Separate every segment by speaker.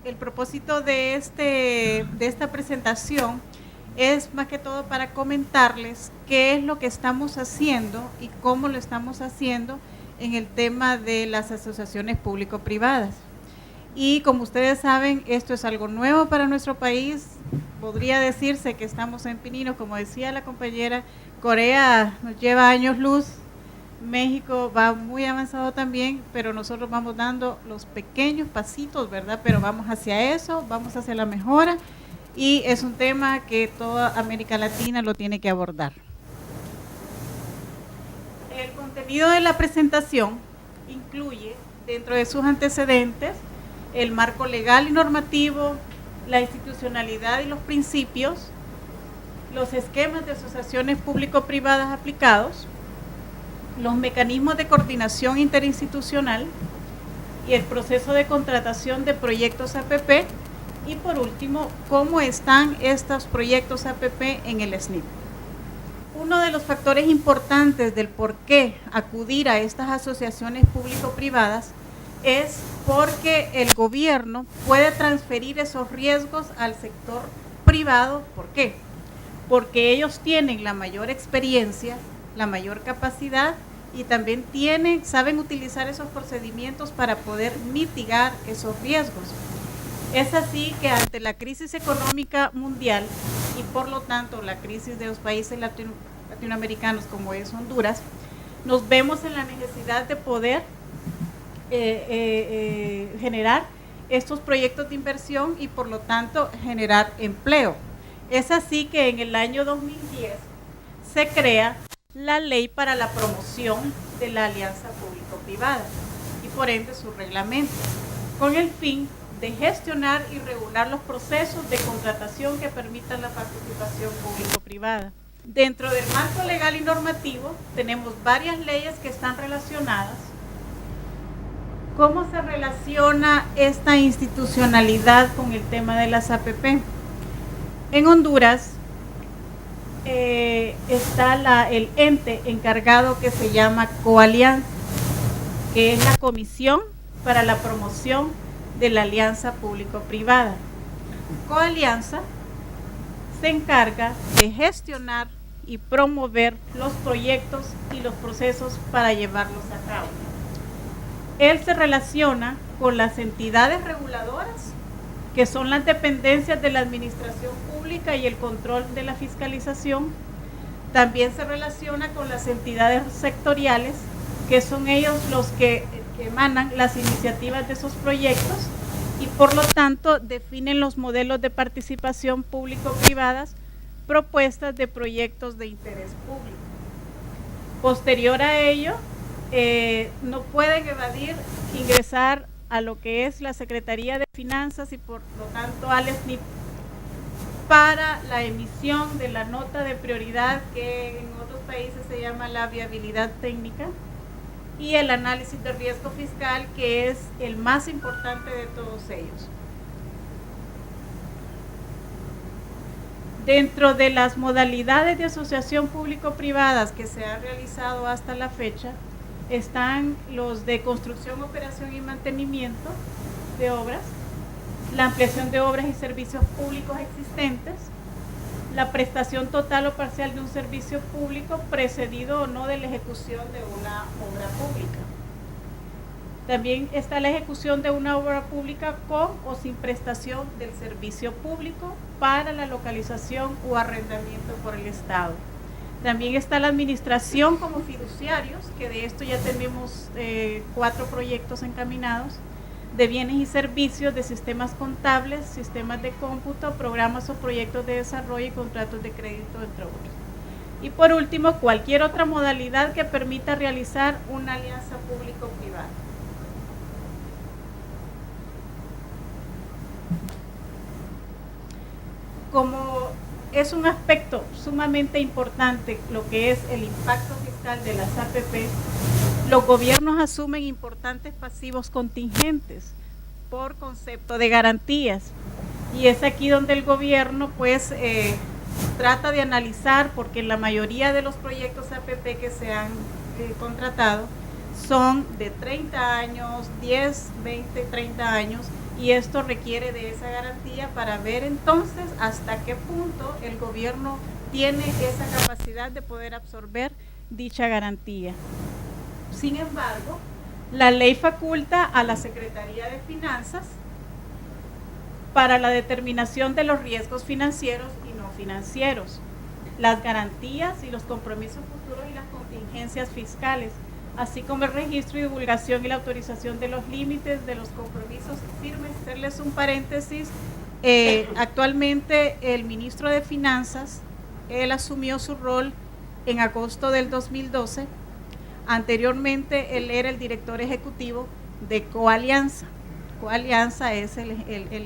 Speaker 1: el propósito de esta presentación es más que todo para comentarles qué es lo que estamos haciendo y cómo lo estamos haciendo en el tema de las asociaciones público-privadas. Y como ustedes saben, esto es algo nuevo para nuestro país. Podría decirse que estamos en Pinino, como decía la compañera, Corea nos lleva años luz, México va muy avanzado también, pero nosotros vamos dando los pequeños pasitos, ¿verdad? Pero vamos hacia eso, vamos hacia la mejora, y es un tema que toda América Latina lo tiene que abordar. El contenido de la presentación incluye, dentro de sus antecedentes, el marco legal y normativo, la institucionalidad y los principios, los esquemas de asociaciones público-privadas aplicados, los mecanismos de coordinación interinstitucional y el proceso de contratación de proyectos APP, y por último, cómo están estos proyectos APP en el SNIP. Uno de los factores importantes del por qué acudir a estas asociaciones público-privadas es porque el gobierno puede transferir esos riesgos al sector privado. ¿Por qué? Porque ellos tienen la mayor experiencia, la mayor capacidad y también saben utilizar esos procedimientos para poder mitigar esos riesgos. Es así que ante la crisis económica mundial y por lo tanto la crisis de los países latinoamericanos como es Honduras, nos vemos en la necesidad de poder generar estos proyectos de inversión y por lo tanto generar empleo. Es así que en el año 2010 se crea la ley para la promoción de la alianza público-privada y por ende su reglamento, con el fin de gestionar y regular los procesos de contratación que permitan la participación público-privada. Dentro del marco legal y normativo tenemos varias leyes que están relacionadas. ¿Cómo se relaciona esta institucionalidad con el tema de las APP? En Honduras está el ente encargado que se llama Coalianza, que es la Comisión para la Promoción de la Alianza Público-Privada. Coalianza se encarga de gestionar y promover los proyectos y los procesos para llevarlos a cabo. Él se relaciona con las entidades reguladoras, que son las dependencias de la administración pública y el control de la fiscalización. También se relaciona con las entidades sectoriales, que son ellos los que emanan las iniciativas de esos proyectos y por lo tanto definen los modelos de participación público-privadas propuestas de proyectos de interés público. Posterior a ello, no pueden evadir ingresar a lo que es la Secretaría de Finanzas y por lo tanto al SNIP para la emisión de la nota de prioridad, que en otros países se llama la viabilidad técnica, y el análisis de riesgo fiscal, que es el más importante de todos ellos. Dentro de las modalidades de asociación público-privadas que se han realizado hasta la fecha, están los de construcción, operación y mantenimiento de obras, la ampliación de obras y servicios públicos existentes, la prestación total o parcial de un servicio público precedido o no de la ejecución de una obra pública. También está la ejecución de una obra pública con o sin prestación del servicio público para la localización o arrendamiento por el Estado. También está la administración como fiduciarios, que de esto ya tenemos 4 proyectos encaminados, de bienes y servicios, de sistemas contables, sistemas de cómputo, programas o proyectos de desarrollo y contratos de crédito, entre otros. Y por último, cualquier otra modalidad que permita realizar una alianza público-privada. Como es un aspecto sumamente importante lo que es el impacto fiscal de las APP, los gobiernos asumen importantes pasivos contingentes por concepto de garantías, y es aquí donde el gobierno pues trata de analizar, porque la mayoría de los proyectos APP que se han contratado son de 30 años, 10, 20, 30 años, y esto requiere de esa garantía para ver entonces hasta qué punto el gobierno tiene esa capacidad de poder absorber dicha garantía. Sin embargo, la ley faculta a la Secretaría de Finanzas para la determinación de los riesgos financieros y no financieros, las garantías y los compromisos futuros y las contingencias fiscales, así como el registro y divulgación y la autorización de los límites de los compromisos firmes. Hacerles un paréntesis, actualmente el ministro de Finanzas, él asumió su rol en agosto del 2012, anteriormente él era el director ejecutivo de Coalianza. Coalianza es el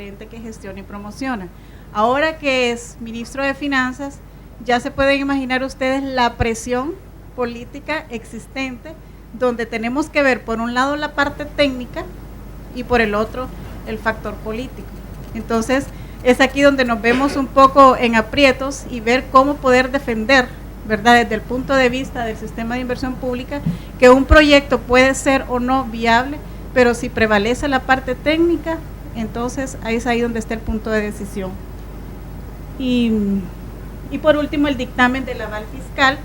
Speaker 1: ente que gestiona y promociona. Ahora que es ministro de Finanzas, ya se pueden imaginar ustedes la presión política existente, donde tenemos que ver por un lado la parte técnica y por el otro el factor político. Entonces es aquí donde nos vemos un poco en aprietos y ver cómo poder defender, ¿verdad?, desde el punto de vista del sistema de inversión pública, que un proyecto puede ser o no viable, pero si prevalece la parte técnica, entonces ahí es ahí donde está el punto de decisión. Y por último, el dictamen del aval fiscal,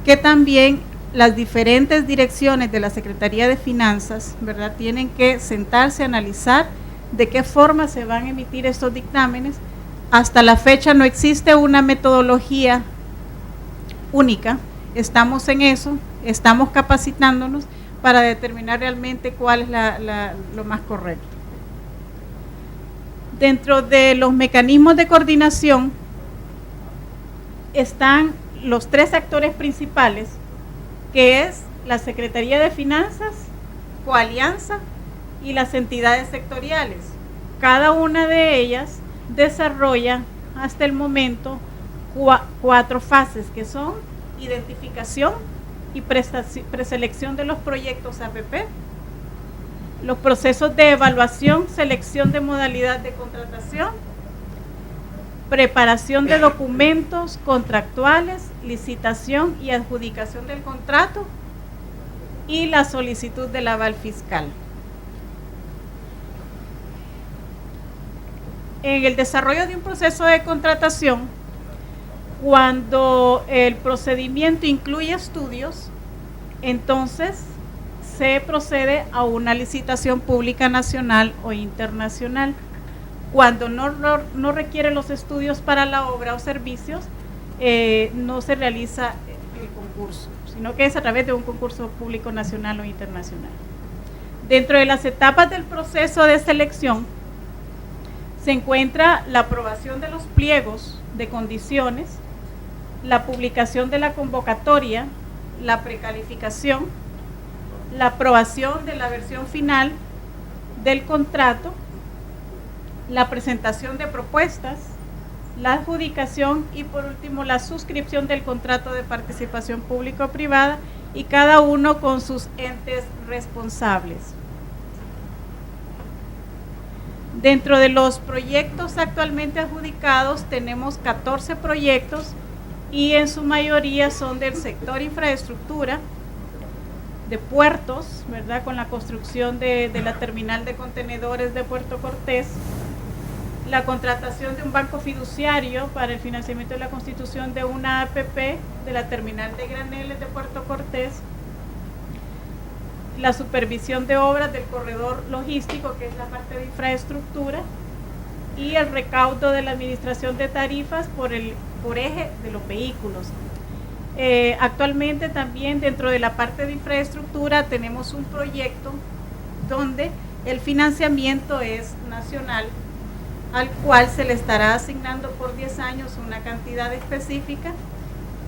Speaker 1: que también las diferentes direcciones de la Secretaría de Finanzas, ¿verdad?, tienen que sentarse a analizar de qué forma se van a emitir estos dictámenes. Hasta la fecha no existe una metodología única, estamos en eso, estamos capacitándonos para determinar realmente cuál es lo más correcto. Dentro de los mecanismos de coordinación están los tres actores principales, que es la Secretaría de Finanzas, Coalianza y las entidades sectoriales. Cada una de ellas desarrolla hasta el momento 4 fases, que son identificación y preselección de los proyectos APP, los procesos de evaluación, selección de modalidad de contratación, preparación de documentos contractuales, licitación y adjudicación del contrato y la solicitud del aval fiscal. En el desarrollo de un proceso de contratación, cuando el procedimiento incluye estudios, entonces se procede a una licitación pública nacional o internacional. Cuando no requiere los estudios para la obra o servicios, no se realiza el concurso, sino que es a través de un concurso público nacional o internacional. Dentro de las etapas del proceso de selección se encuentra la aprobación de los pliegos de condiciones, la publicación de la convocatoria, la precalificación, la aprobación de la versión final del contrato, la presentación de propuestas, la adjudicación y por último la suscripción del contrato de participación público-privada, y cada uno con sus entes responsables. Dentro de los proyectos actualmente adjudicados tenemos 14 proyectos y en su mayoría son del sector infraestructura, de puertos, ¿verdad?, con la construcción de la terminal de contenedores de Puerto Cortés, la contratación de un banco fiduciario para el financiamiento de la constitución de una APP de la terminal de graneles de Puerto Cortés, la supervisión de obras del corredor logístico, que es la parte de infraestructura, y el recaudo de la administración de tarifas por eje de los vehículos. Actualmente también dentro de la parte de infraestructura tenemos un proyecto donde el financiamiento es nacional, al cual se le estará asignando por 10 años una cantidad específica,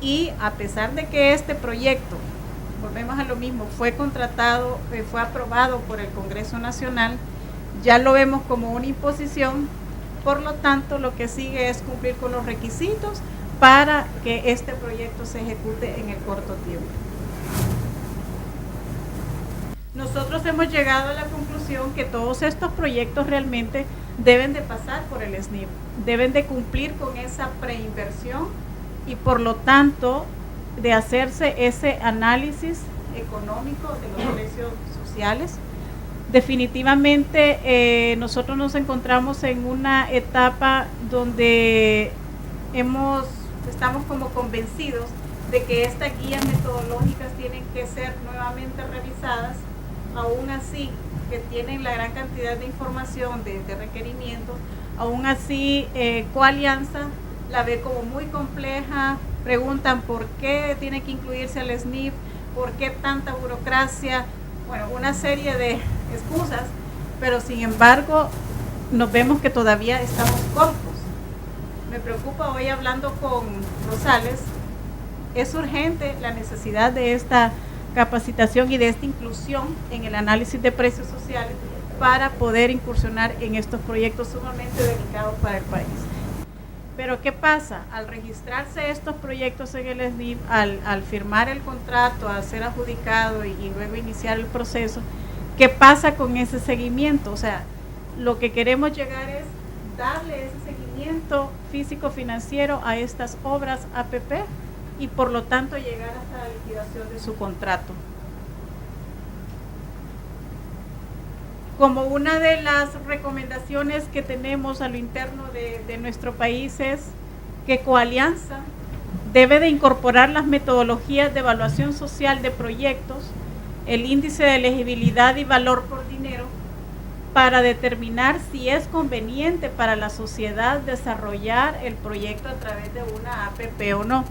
Speaker 1: y a pesar de que este proyecto, volvemos a lo mismo, fue contratado, fue aprobado por el Congreso Nacional, ya lo vemos como una imposición. Por lo tanto, lo que sigue es cumplir con los requisitos para que este proyecto se ejecute en el corto tiempo. Nosotros hemos llegado a la conclusión que todos estos proyectos realmente deben de pasar por el SNIP, deben de cumplir con esa preinversión y por lo tanto de hacerse ese análisis económico de los precios sociales, Definitivamente nosotros nos encontramos en una etapa donde estamos como convencidos de que estas guías metodológicas tienen que ser nuevamente revisadas, aún así que tienen la gran cantidad de información, de requerimientos. Aún así, Coalianza la ve como muy compleja, preguntan por qué tiene que incluirse al SNIP, por qué tanta burocracia, bueno, una serie de excusas, pero sin embargo nos vemos que todavía estamos cortos. Me preocupa hoy hablando con Rosales, es urgente la necesidad de esta capacitación y de esta inclusión en el análisis de precios sociales para poder incursionar en estos proyectos sumamente delicados para el país. Pero ¿qué pasa? Al registrarse estos proyectos en el SNIP, al firmar el contrato, a ser adjudicado y luego iniciar el proceso, ¿qué pasa con ese seguimiento? O sea, lo que queremos llegar es darle ese seguimiento físico-financiero a estas obras APP y por lo tanto llegar hasta la liquidación de su contrato. Como una de las recomendaciones que tenemos a lo interno de nuestro país es que Coalianza debe de incorporar las metodologías de evaluación social de proyectos, el índice de elegibilidad y valor por dinero, para determinar si es conveniente para la sociedad desarrollar el proyecto a través de una APP o no.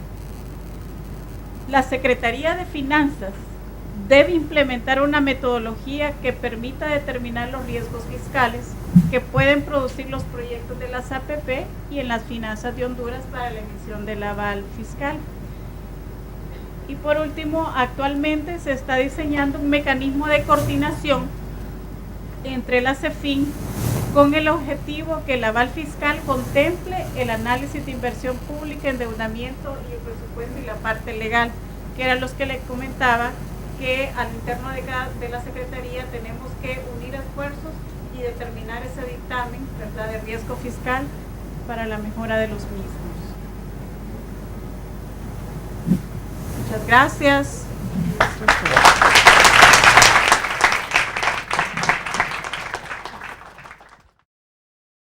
Speaker 1: La Secretaría de Finanzas debe implementar una metodología que permita determinar los riesgos fiscales que pueden producir los proyectos de las APP y en las finanzas de Honduras para la emisión del aval fiscal. Y por último, actualmente se está diseñando un mecanismo de coordinación entre la CEFIN con el objetivo que el aval fiscal contemple el análisis de inversión pública, endeudamiento y el presupuesto y la parte legal, que eran los que les comentaba, que al interno de la Secretaría tenemos que unir esfuerzos y determinar ese dictamen, ¿verdad?, de riesgo fiscal para la mejora de los mismos. Muchas gracias.